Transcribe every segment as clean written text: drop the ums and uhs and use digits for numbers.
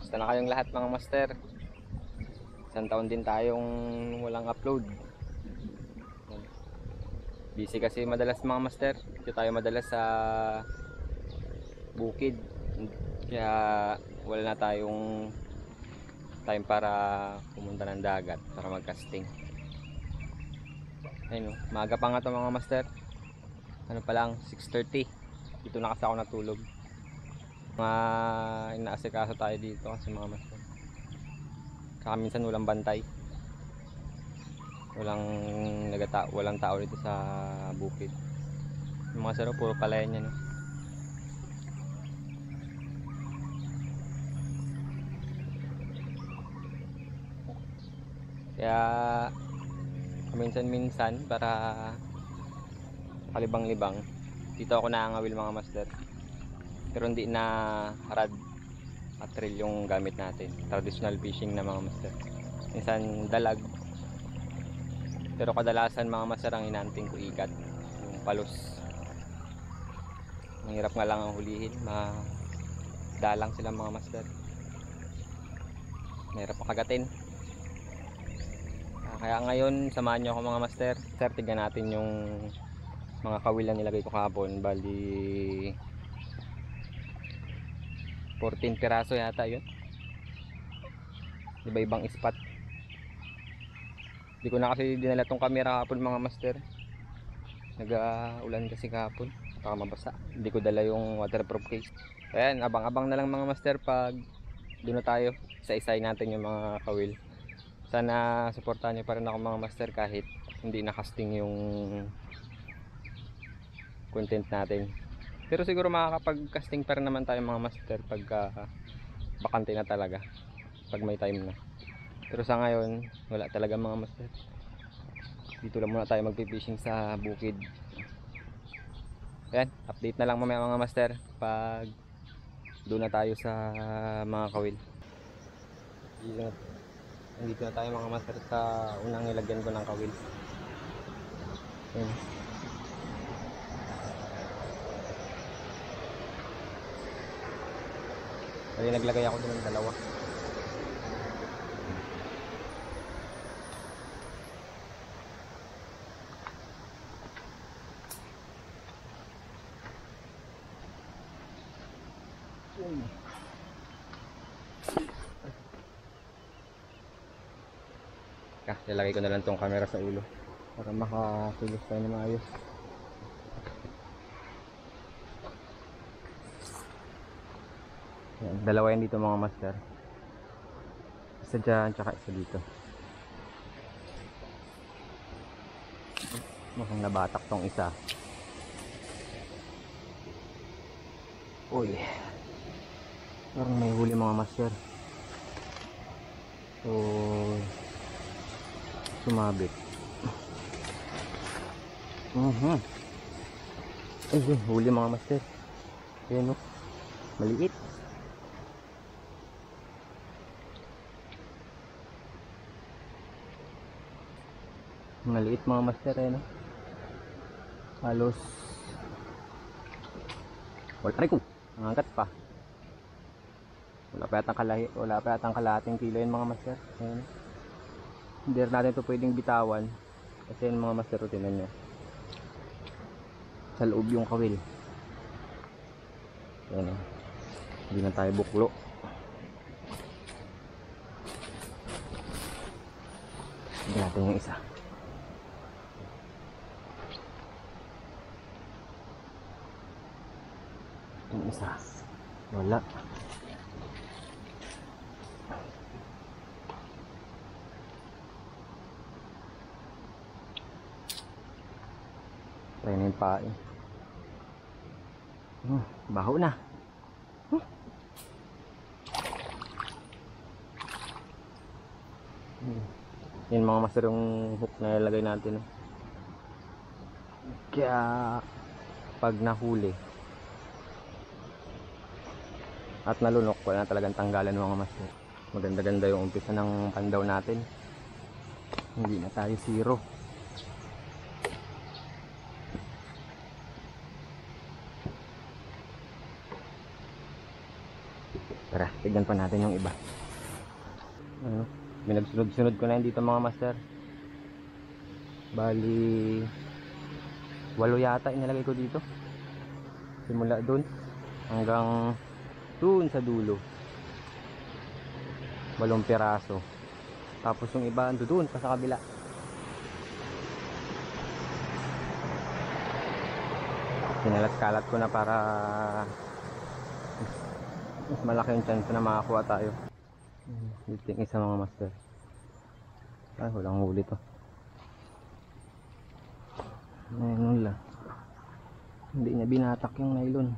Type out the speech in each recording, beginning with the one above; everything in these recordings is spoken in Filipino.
Kamusta na kayong lahat mga master? Isang taon din tayong walang upload. Busy kasi madalas mga master. Dito tayo madalas sa bukid. Kaya wala na tayong time para pumunta ng dagat para mag-casting. Ayun, maaga pa nga ito mga master. Ano pa lang, 6:30. Dito na kasi ako natulog. Inaasikaso tayo dito kasi mga master. Saka minsan walang bantay. Walang tao dito sa bukid. Yung mga saro, puro palayan yan. Kaya minsan para kalibang-libang dito ako naangawil mga master. Pero hindi na rod at reel yung gamit natin. Traditional fishing na mga master. Minsan dalag. Pero kadalasan mga master ang inanting ko ikat. Yung palos. Mahirap nga lang ang hulihin. Madalang sila mga master. Mahirap makagatin. Kaya ngayon samahan nyo ako mga master. Sir, tignan natin yung mga kawil na nilagay ko kahapon. Bali 14 piraso yata yun. Iba-ibang spot. Hindi ko na kasi dinala tong camera kahapon mga master. Nag-ulan kasi kahapon. Baka mabasa. Hindi ko dala yung waterproof case. Ayan, abang-abang na lang mga master pag doon na tayo. Isa-isay natin yung mga kawil. Sana suportahan nyo pa rin ako mga master kahit hindi nakasting yung content natin. Pero siguro makakapag-casting pa rin naman tayo mga master pagka bakante na talaga. Pag may time na. Pero sa ngayon, wala talaga mga master. Dito lang muna tayo magpipishing sa bukid. Ayan, update na lang mamaya mga master pag doon na tayo sa mga kawil. Nandito na tayo mga master sa unang nilagyan ko ng kawil. Ayan. Kaya naglagay ako doon ng dalawa. Lalagay ko na lang tong camera sa ulo para makakilos tayo na maayos. Yan, dalawa yan dito mga master. Isa dyan, tsaka isa dito. Mukhang nabatak tong isa. Uy, parang may huli mga master. So sumabit. Ay, huli mga master. Ayan o, maliit. Maliit mga master. Ayan o, halos wala ko, nangagat pa. Wala pa yatang kalahating kilo yun mga master. Ayan. Hindi natin ito pwedeng bitawan kasi yung mga master, tinan nyo sa loob yung kawil. Ayan, hindi na tayo buklo. Hindi natin yung isa. Yung isa wala. Try na yung pain. Baho na. Yan mga master yung hook na ilagay natin. Kaya pag nahuli at nalunok, wala na talagang tanggalan mga master. Maganda-ganda yung umpisa ng pandaw natin. Hindi na tayo zero. Tara, tignan pa natin yung iba. Ano, binagsunod-sunod ko na yun dito mga master. Bali 8 yata inilagay ko dito. Simula dun hanggang dun sa dulo. 8 piraso. Tapos yung iba ando dun pa sa kabila. Kinalat-kalat ko na para mas malaki yung chance na makakuha tayo. Dito yung isa mga master. Ay, walang huli to. Nylon lang. Hindi niya binatak yung nylon.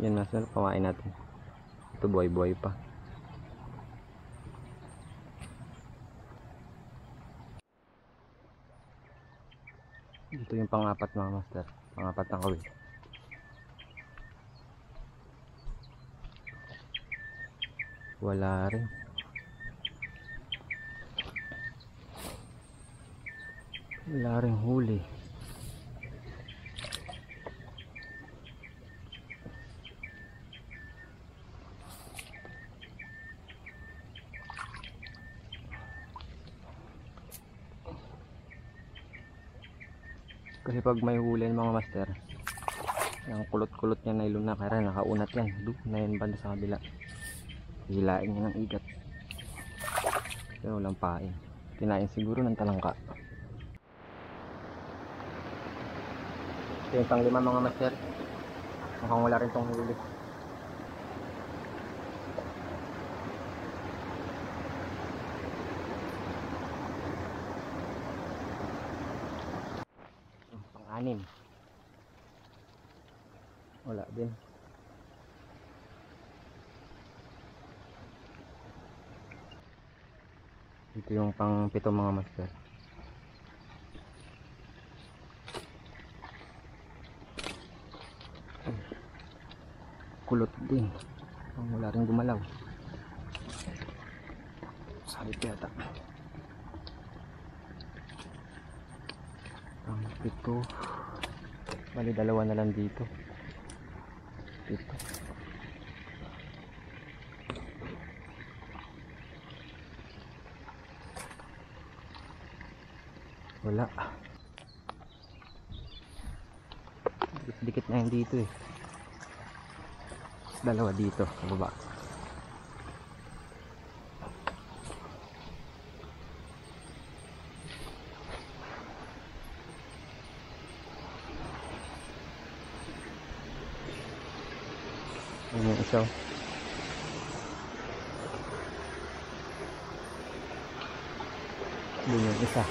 Yan master, pamain natin. Ito buhay-buhay pa. Dito yung pang-apat mga master. Pang-apat na kawil. Wala rin. Wala rin huli. Kasi pag may huli mga master, yung kulot-kulot niya nylon na kaya nakaunat yan. Doon na yan banda sa kabila. Hilain niya ng igat. Pero walang pain. Kinain siguro ng talangka. Ito yung pang-5 mga master. Mukhang wala rin tong huli. Pang-6. Wala din. Ito yung pang-7 mga master. Kulot din. Wala rin gumalaw. Sabi ko yata. Pang-7. Bali 2 na lang dito. 7. Wala. Dikit na yun dito eh. 2 dito sa baba. Ayan yung isa. Ayan yung isa.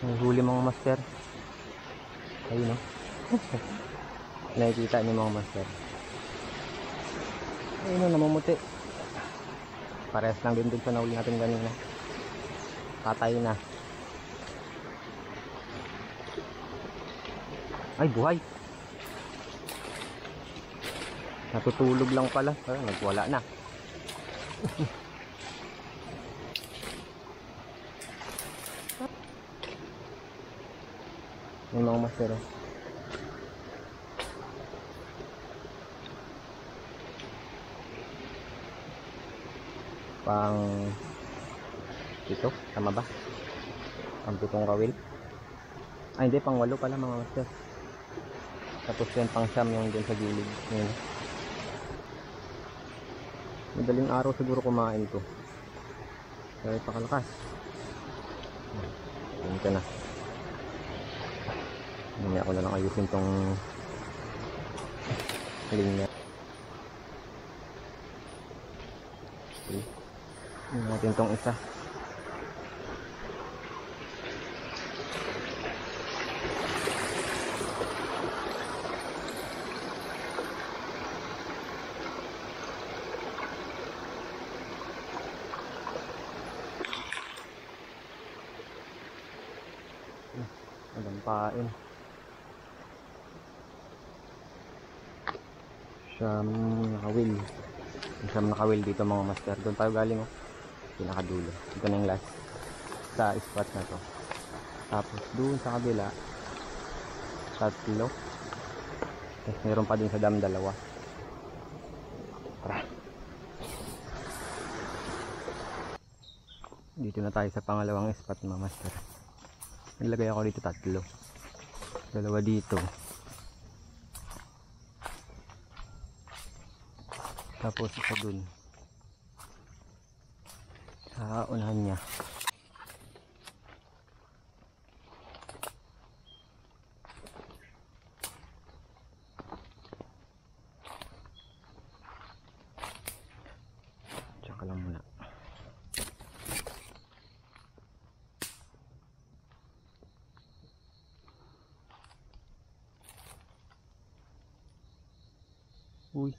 May huli mga master. Ayun o. Nakikita niyo mga master. Ayun o, namumuti. Parehas lang din sa nahuli natin kanina. Patay na. Ay, buhay. Natutulog lang pala. Ay, nagwala na. Yung mga master oh. Pang 7, tama ba? Pang 7 kawil. Ay hindi, pang 8 pala mga master. Tapos yan pang 9 yung dun sa gilid. Yan. Madaling araw siguro kumain to. Kaya pakalakas. Yan ka na. Hindi ako na lang ayusin tong linya. Okay. Hindi natin tong isa. Walang pain. Siyam nakawil. Siyam nakawil dito mga master. Doon tayo galing oh. Pinakadulo. Ito na yung last. sa spot na to. Tapos doon sa kabila 3. Tapos meron pa din sa dam 2. Tara. Dito na tayo sa pangalawang spot mga master. Naglagay ako dito 3. 2 dito. Tapos isa dun sa unahan niya. Tsaka lang muna. Uy.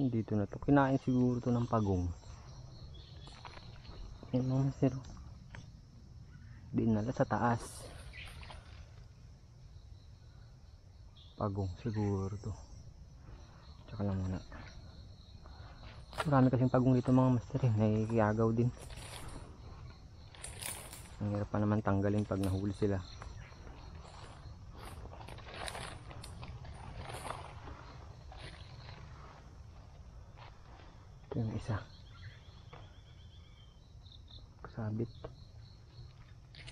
Dito na to. Kinain siguro to ng pagong. Yan mga master. Dinala sa taas. Pagong siguro to. Tsaka lang muna. Marami kasing pagong dito mga master. Nakikiyagaw din. Ang hirap pa naman tanggalin pag nahuli sila. Ito yung isa. Kasabit.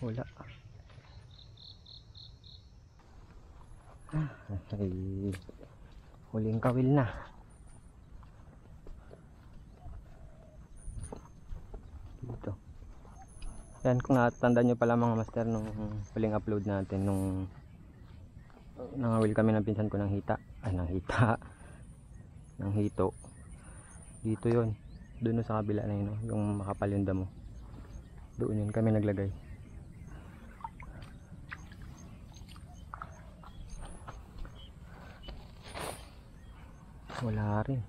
Wala. Ay, huling kawil na. Dito. Yan, kung natandaan nyo pala mga master nung huling upload natin nung nangawil kami ng pinsan ko ng hita. Ay, ng hita. Ng hito. Dito yon, doon sa kabila na yun, yung makapal yung damo. Doon yun kami naglagay. Wala rin.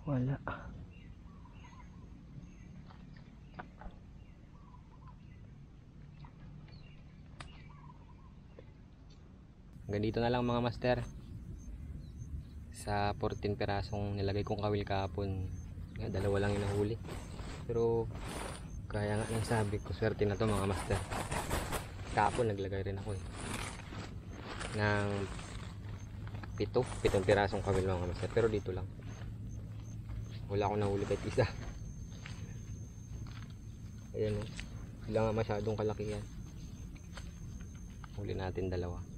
Wala. Ganito na lang mga master. Sa 14 pirasong nilagay kong kawil kahapon, 2 lang yung nahuli. Pero kaya nga nang sabi ko, swerte na to mga master. Kahapon naglagay rin ako ng 7 pirasong kawil mga master. Pero dito lang. Wala akong nahuli kahit isa. Ayan o. Hindi nga masyadong kalaki yan. Huli natin 2.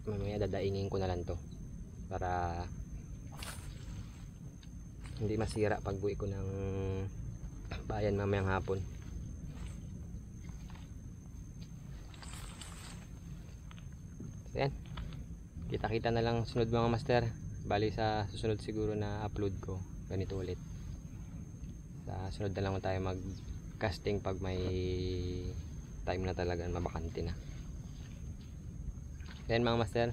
Mamaya dadaingin ko na lang to para hindi masira pag buwi ko ng bayan mamayang hapon. So yan, kita-kita na lang sunod mga master. Bali sa susunod siguro na upload ko ganito ulit. Sa sunod na lang tayo mag casting pag may time na talaga, mabakante na. Yan mga master,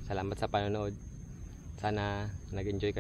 salamat sa panonood. Sana nag-enjoy kayo.